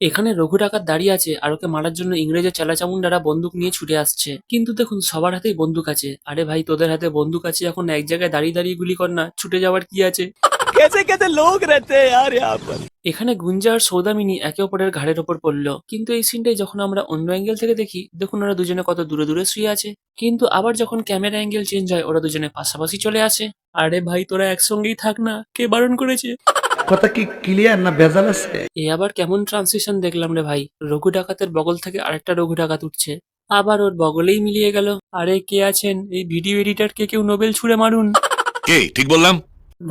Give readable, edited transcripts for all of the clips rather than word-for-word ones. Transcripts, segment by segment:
এখানে রঘু ডাকাত দাঁড়িয়ে আছে আর ওকে মারার জন্য ইংরেজের চেলাচামুন্ডারা বন্দুক নিয়ে ছুটে আসছে। কিন্তু দেখুন সবার হাতেই বন্দুক আছে। আরে ভাই তোদের হাতে বন্দুক আছে এখন এক জায়গায় দাঁড়িয়ে দাঁড়িয়ে গুলি কর না, ছুটে যাওয়ার কি আছে। कैसे कैसे लोग रहते हैं यार यहाँ पर। এখানে গুঞ্জা আর সৌদামিনী একে অপরের ঘাড়ের ওপর পড়লো, কিন্তু এই সিনটাই যখন আমরা অন্য অ্যাঙ্গেল থেকে দেখি দেখুন ওরা দুজনে কত দূরে দূরে শুয়ে আছে। কিন্তু আবার যখন ক্যামেরা অ্যাঙ্গেল চেঞ্জ হয় ওরা দুজনে পাশাপাশি চলে আসে। আরে ভাই তোরা একসঙ্গেই থাক না, কে বারণ করেছে। কথা কি ক্লিয়ার না ভেজাল আছে? এ আবার কেমন ট্রান্সিশন দেখলাম রে ভাই, রঘু ডাকাতের বগল থেকে আরেকটা রঘু ডাকাত উঠছে, আবার ওর বগলেই মিলিয়ে গেল। আরে কে আছেন, এই ভিডিও এডিটরকে কেউ নোবেল ছুঁড়ে মারুন। কে ঠিক বললাম?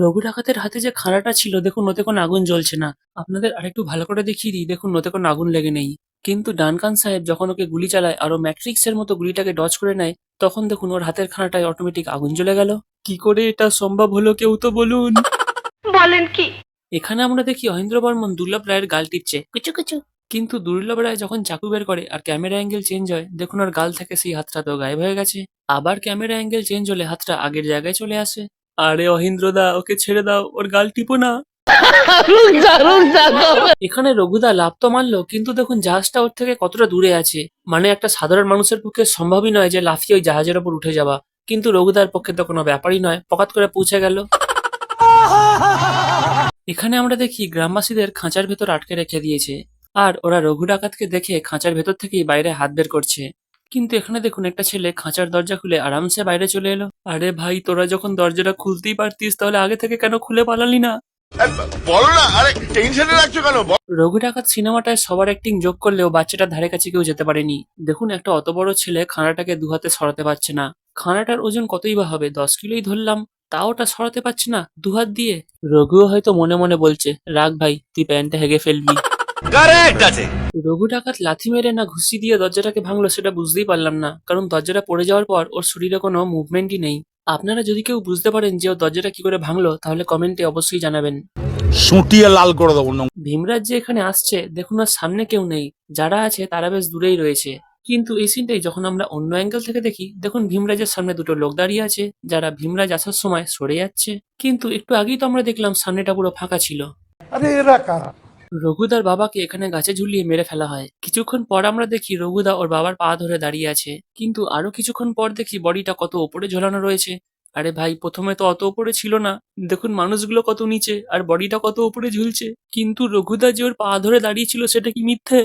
রঘু ডাকাতের হাতে যে খাঁড়াটা ছিল দেখুন ওতে কোনো আগুন জ্বলছে না। আপনাদের আরেকটু ভালো করে দেখিয়ে দিই, দেখুন ওতে কোনো আগুন লেগে নেই। কিন্তু ডানকান সাহেব যখন ওকে গুলি চালায় আর ও ম্যাট্রিক্সের মতো গুলিটাকে ডজ করে নেয়, তখন দেখুন ওর হাতের খানাটায় অটোমেটিক আগুন জ্বলে গেল। কি করে এটা সম্ভব হলো কেউ তো বলুন। বলেন কি? এখানে আমরা দেখি অহিন্দ্র বর্মন দুর্লভ রায়ের গাল টিপছে কুচু কুচু। কিন্তু দুর্লভ রায় যখন চাকু বের করে আর ক্যামেরা অ্যাঙ্গেল চেঞ্জ হয় দেখুন ওর গাল থেকে সেই হাতটা তো গায়েব হয়ে গেছে। আবার ক্যামেরা অ্যাঙ্গেল চেঞ্জ হলে হাতটা আগের জায়গায় চলে আসে। আরে অহিন্দ্র দা ওকে ছেড়ে দাও, ওর গাল টিপো না। এখানে রঘুদা লাভ তো মারলো, কিন্তু দেখুন জাহাজটা ওর থেকে কতটা দূরে আছে। মানে একটা সাধারণ মানুষের পক্ষে সম্ভবই নয় যে লাফিয়ে ওই জাহাজের ওপর উঠে যাওয়া, কিন্তু রঘুদার পক্ষে তো কোনো ব্যাপারই নয়, পকাত করে পৌঁছে গেল। এখানে আমরা দেখি গ্রামবাসীদের খাঁচার ভেতর আটকে রেখে দিয়েছে, আর ওরা রঘু ডাকাতকে দেখে খাঁচার ভেতর থেকেই বাইরে হাত বের করছে। কিন্তু এখানে দেখুন একটা ছেলে খাঁচার দরজা খুলে আরামসে বাইরে চলে এলো। আরে ভাই তোরা যখন দরজাটা খুলতেই পারতিস তাহলে আগে থেকে কেন খুলে পালালি না। বলো না, আরে টেনশনে রাখছো কেন? রঘু ডাকাত সিনেমাটায় সবার অ্যাক্টিং যোগ করলেও বাচ্চাটার ধারে কাছে কেউ যেতে পারেনি। দেখুন একটা অত বড় ছেলে খানাটাকে দু হাতে সরাতে পারছে না। খানাটার ওজন কতই বা হবে, 10 কিলোই ধরলাম, তাও ওটা সরাতে পারছে না দু হাত দিয়ে। রঘুও হয়তো মনে মনে বলছে রাগ ভাই তুই প্যান্টটা হেগে ফেলবি। কারেক্ট আছে। রঘু ডাকাত লাথি মেরে না ঘুষি দিয়ে দরজাটাকে ভাঙলো সেটা বুঝতেই পারলাম না, কারণ দরজাটা পড়ে যাওয়ার পর ওর শরীরে কোনো মুভমেন্টই নেই। আপনারা যদি কেউ বুঝতে পারেন যে ও দরজাটা কি করে ভাঙলো তাহলে কমেন্টে অবশ্যই জানাবেন। সুটিয়ে লাল করে দেবো। ভীমরাজ যে এখানে আসছে দেখুন আর সামনে কেউ নেই, যারা আছে তারা বেশ দূরেই রয়েছে। কিন্তু এই সিনটাই যখন আমরা অন্য অ্যাঙ্গেল থেকে দেখি দেখুন ভীমরাজের সামনে দুটো লোক দাঁড়িয়ে আছে, যারা ভীমরাজ আসার সময় সরে যাচ্ছে। কিন্তু একটু আগেই তো আমরা দেখলাম সামনেটা পুরো ফাঁকা ছিল। আরে এরা কারা? রঘুদার বাবাকে এখানে গাছে ঝুলিয়ে মেরে ফেলা হয়। কিছুক্ষণ পর আমরা দেখি রঘুদা ওর বাবার পা ধরে দাঁড়িয়ে আছে, কিন্তু আরো কিছুক্ষণ পর দেখি বডিটা কত উপরে ঝোলানো রয়েছে। আরে ভাই প্রথমে তো অত উপরে ছিল না, দেখুন মানুষগুলো কত নিচে আর বডিটা কত উপরে ঝুলছে। কিন্তু রঘুদা যে ওর পা ধরে দাঁড়িয়ে ছিল সেটা কি মিথ্যে?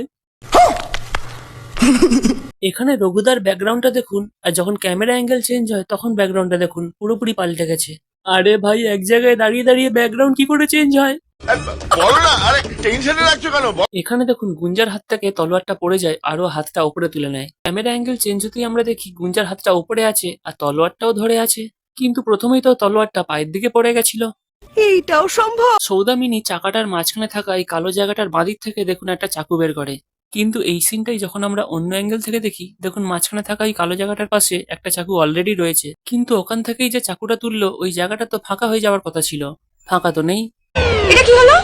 এখানে রঘুদার ব্যাকগ্রাউন্ডটা দেখুন, আর যখন ক্যামেরা অ্যাঙ্গেল চেঞ্জ হয় তখন ব্যাকগ্রাউন্ডটা দেখুন পুরোপুরি পাল্টে গেছে। আরে ভাই এক জায়গায় দাঁড়িয়ে দাঁড়িয়ে ব্যাকগ্রাউন্ড কি করে চেঞ্জ হয়? বলো না, আরে টেনশনে রাখছো কেন? এখানে দেখুন গুঞ্জার হাত থেকে তলোয়ারটা পড়ে যায় আর ও হাতটা উপরে তুলে নেয়। ক্যামেরা অ্যাঙ্গেল চেঞ্জ হতেই আমরা দেখি গুঞ্জার হাতটা উপরে আছে আর তলোয়ারটাও ধরে আছে। কিন্তু প্রথমেই তো তলোয়ারটা পায়ের দিকে পড়ে গেছিল। এইটাও সম্ভব? সৌদামিনী চাকাটার মাঝখানে থাকা এই কালো জায়গাটার বাঁদিক থেকে দেখুন একটা চাকু বের করে। কিন্তু এই সিনটাই যখন আমরা অন্য অ্যাঙ্গেল থেকে দেখি দেখুন মাঝখানে থাকা এই কালো জায়গাটার পাশে একটা চাকু অলরেডি রয়েছে, কিন্তু ওখান থেকেই যে চাকুটা তুললো ওই জায়গাটা তো ফাঁকা হয়ে যাওয়ার কথা ছিল, ফাঁকা তো নেই। এটা কি হলো?